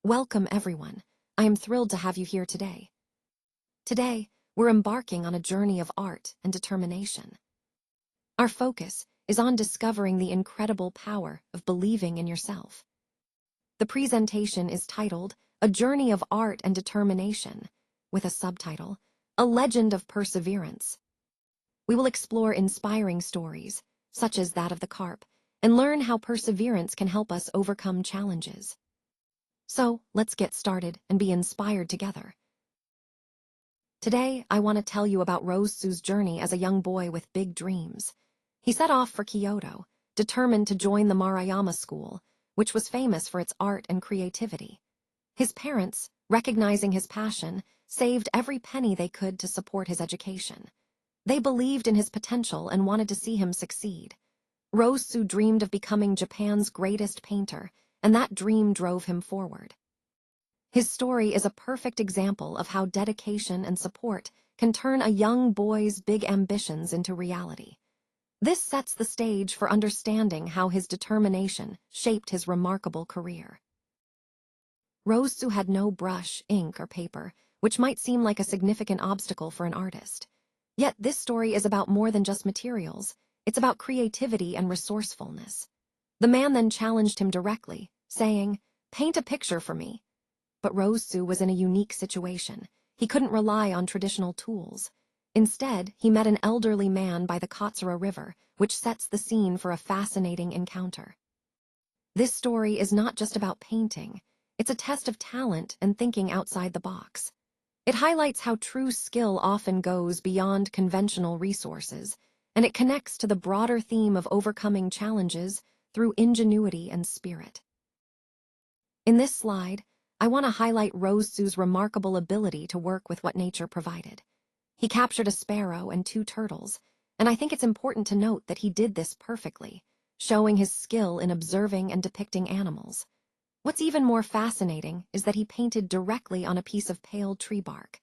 Welcome, everyone. I am thrilled to have you here today. Today, we're embarking on a journey of art and determination. Our focus is on discovering the incredible power of believing in yourself. The presentation is titled, A Journey of Art and Determination, with a subtitle, A Legend of Perseverance. We will explore inspiring stories, such as that of the Carp, and learn how perseverance can help us overcome challenges. So, let's get started and be inspired together. Today, I want to tell you about Rosetsu's journey as a young boy with big dreams. He set off for Kyoto, determined to join the Maruyama School, which was famous for its art and creativity. His parents, recognizing his passion, saved every penny they could to support his education. They believed in his potential and wanted to see him succeed. Rosetsu dreamed of becoming Japan's greatest painter, and that dream drove him forward. His story is a perfect example of how dedication and support can turn a young boy's big ambitions into reality. This sets the stage for understanding how his determination shaped his remarkable career. Rosetsu had no brush, ink, or paper, which might seem like a significant obstacle for an artist. Yet this story is about more than just materials. It's about creativity and resourcefulness. The man then challenged him directly, saying, "Paint a picture for me." But Rosetsu was in a unique situation. He couldn't rely on traditional tools. Instead, he met an elderly man by the Katsura River, which sets the scene for a fascinating encounter. This story is not just about painting. It's a test of talent and thinking outside the box. It highlights how true skill often goes beyond conventional resources, and it connects to the broader theme of overcoming challenges through ingenuity and spirit. In this slide, I want to highlight Rosetsu's remarkable ability to work with what nature provided. He captured a sparrow and 2 turtles, and I think it's important to note that he did this perfectly, showing his skill in observing and depicting animals. What's even more fascinating is that he painted directly on a piece of pale tree bark.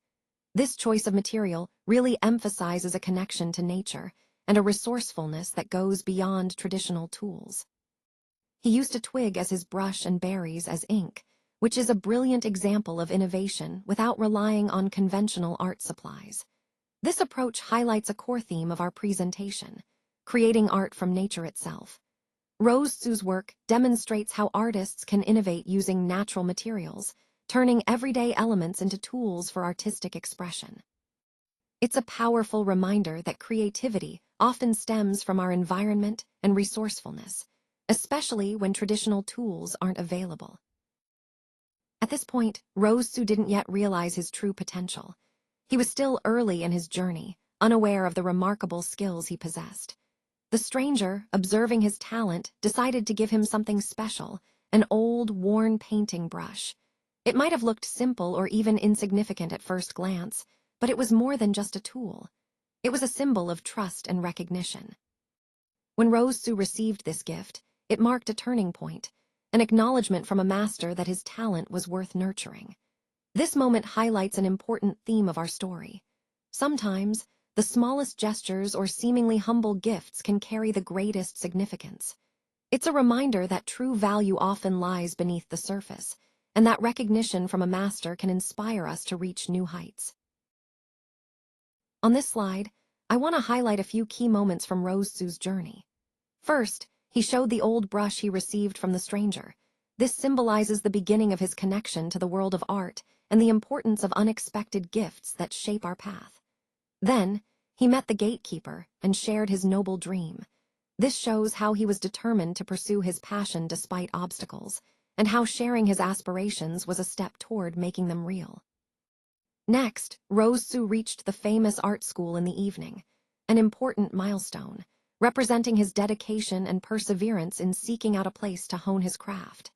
This choice of material really emphasizes a connection to nature and a resourcefulness that goes beyond traditional tools. He used a twig as his brush and berries as ink, which is a brilliant example of innovation without relying on conventional art supplies. This approach highlights a core theme of our presentation, creating art from nature itself. Rosetsu's work demonstrates how artists can innovate using natural materials, turning everyday elements into tools for artistic expression. It's a powerful reminder that creativity often stems from our environment and resourcefulness, especially when traditional tools aren't available. At this point, Rosetsu didn't yet realize his true potential. He was still early in his journey, unaware of the remarkable skills he possessed. The stranger, observing his talent, decided to give him something special, an old, worn painting brush. It might have looked simple or even insignificant at first glance, but it was more than just a tool. It was a symbol of trust and recognition. When Rosetsu received this gift, it marked a turning point, an acknowledgement from a master that his talent was worth nurturing. This moment highlights an important theme of our story. Sometimes, the smallest gestures or seemingly humble gifts can carry the greatest significance. It's a reminder that true value often lies beneath the surface, and that recognition from a master can inspire us to reach new heights. On this slide, I want to highlight a few key moments from Rosetsu's journey. First, he showed the old brush he received from the stranger. This symbolizes the beginning of his connection to the world of art and the importance of unexpected gifts that shape our path. Then, he met the gatekeeper and shared his noble dream. This shows how he was determined to pursue his passion despite obstacles, and how sharing his aspirations was a step toward making them real. Next, Rosetsu reached the famous art school in the evening, an important milestone, representing his dedication and perseverance in seeking out a place to hone his craft.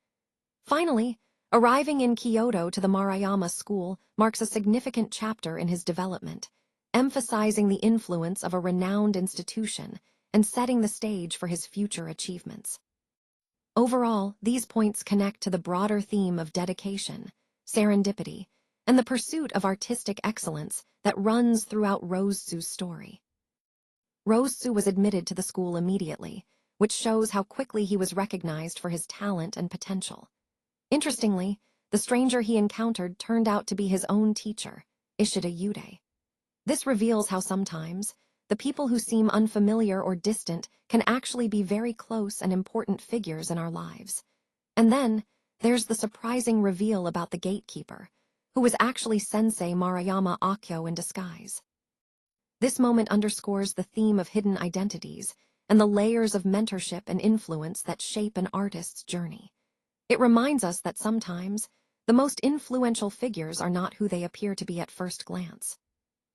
Finally, arriving in Kyoto to the Maruyama School marks a significant chapter in his development, emphasizing the influence of a renowned institution and setting the stage for his future achievements. Overall, these points connect to the broader theme of dedication, serendipity, and the pursuit of artistic excellence that runs throughout Rosetsu's story. Rosetsu was admitted to the school immediately, which shows how quickly he was recognized for his talent and potential. Interestingly, the stranger he encountered turned out to be his own teacher, Ishida Yude. This reveals how sometimes the people who seem unfamiliar or distant can actually be very close and important figures in our lives. And then, there's the surprising reveal about the gatekeeper, who was actually Sensei Maruyama Akio in disguise. This moment underscores the theme of hidden identities and the layers of mentorship and influence that shape an artist's journey. It reminds us that sometimes the most influential figures are not who they appear to be at first glance.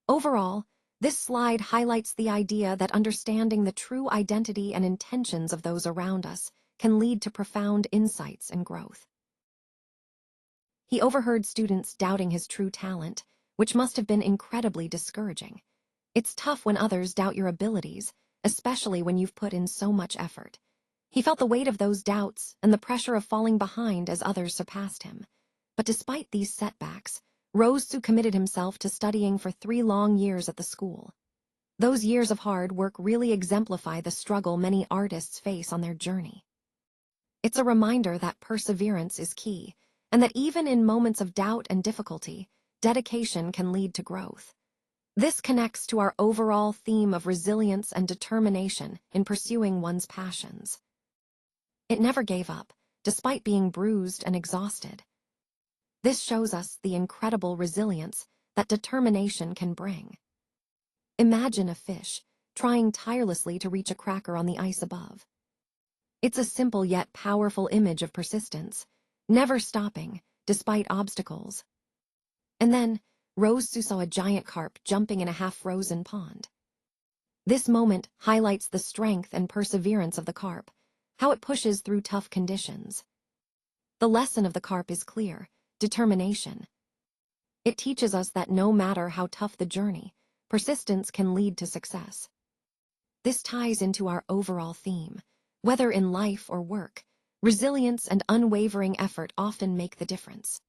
Overall, this slide highlights the idea that understanding the true identity and intentions of those around us can lead to profound insights and growth. He overheard students doubting his true talent, which must have been incredibly discouraging. It's tough when others doubt your abilities, especially when you've put in so much effort. He felt the weight of those doubts and the pressure of falling behind as others surpassed him. But despite these setbacks, Rosetsu committed himself to studying for 3 long years at the school. Those years of hard work really exemplify the struggle many artists face on their journey. It's a reminder that perseverance is key, and that even in moments of doubt and difficulty, dedication can lead to growth. This connects to our overall theme of resilience and determination in pursuing one's passions. It never gave up, despite being bruised and exhausted. This shows us the incredible resilience that determination can bring. Imagine a fish trying tirelessly to reach a cracker on the ice above. It's a simple yet powerful image of persistence, never stopping, despite obstacles. And then, Rosetsu saw a giant carp jumping in a half-frozen pond. This moment highlights the strength and perseverance of the carp, how it pushes through tough conditions. The lesson of the carp is clear: determination. It teaches us that no matter how tough the journey, persistence can lead to success. This ties into our overall theme. Whether in life or work, resilience and unwavering effort often make the difference.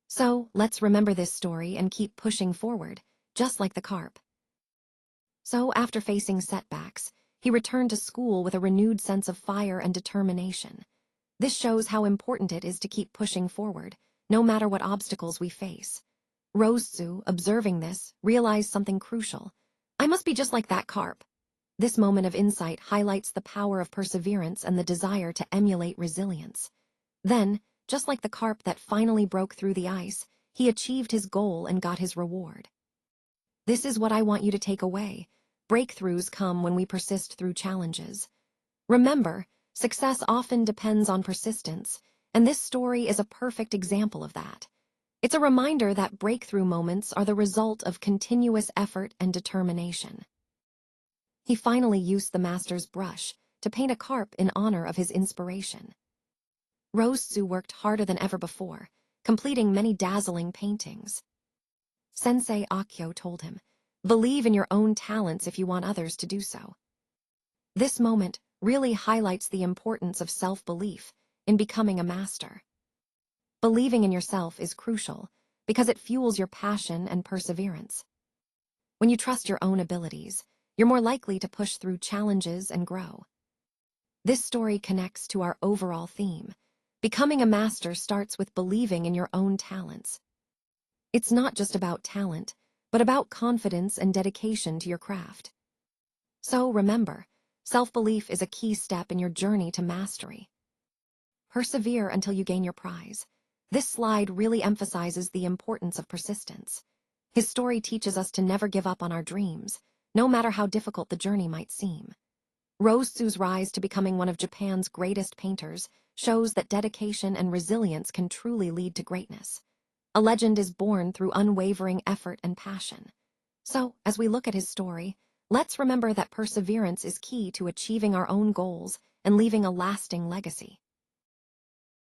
So, let's remember this story and keep pushing forward, just like the carp. So, after facing setbacks, he returned to school with a renewed sense of fire and determination. This shows how important it is to keep pushing forward, no matter what obstacles we face. Rosetsu, observing this, realized something crucial. I must be just like that carp. This moment of insight highlights the power of perseverance and the desire to emulate resilience. Then, just like the carp that finally broke through the ice, he achieved his goal and got his reward. This is what I want you to take away. Breakthroughs come when we persist through challenges. Remember, success often depends on persistence, and this story is a perfect example of that. It's a reminder that breakthrough moments are the result of continuous effort and determination. He finally used the master's brush to paint a carp in honor of his inspiration. Rosetsu worked harder than ever before, completing many dazzling paintings. Sensei Akio told him, "Believe in your own talents if you want others to do so." This moment really highlights the importance of self-belief in becoming a master. Believing in yourself is crucial because it fuels your passion and perseverance. When you trust your own abilities, you're more likely to push through challenges and grow. This story connects to our overall theme. Becoming a master starts with believing in your own talents. It's not just about talent, but about confidence and dedication to your craft. So remember, self-belief is a key step in your journey to mastery. Persevere until you gain your prize. This slide really emphasizes the importance of persistence. His story teaches us to never give up on our dreams, no matter how difficult the journey might seem. Rosetsu's rise to becoming one of Japan's greatest painters shows that dedication and resilience can truly lead to greatness. A legend is born through unwavering effort and passion. So, as we look at his story, let's remember that perseverance is key to achieving our own goals and leaving a lasting legacy.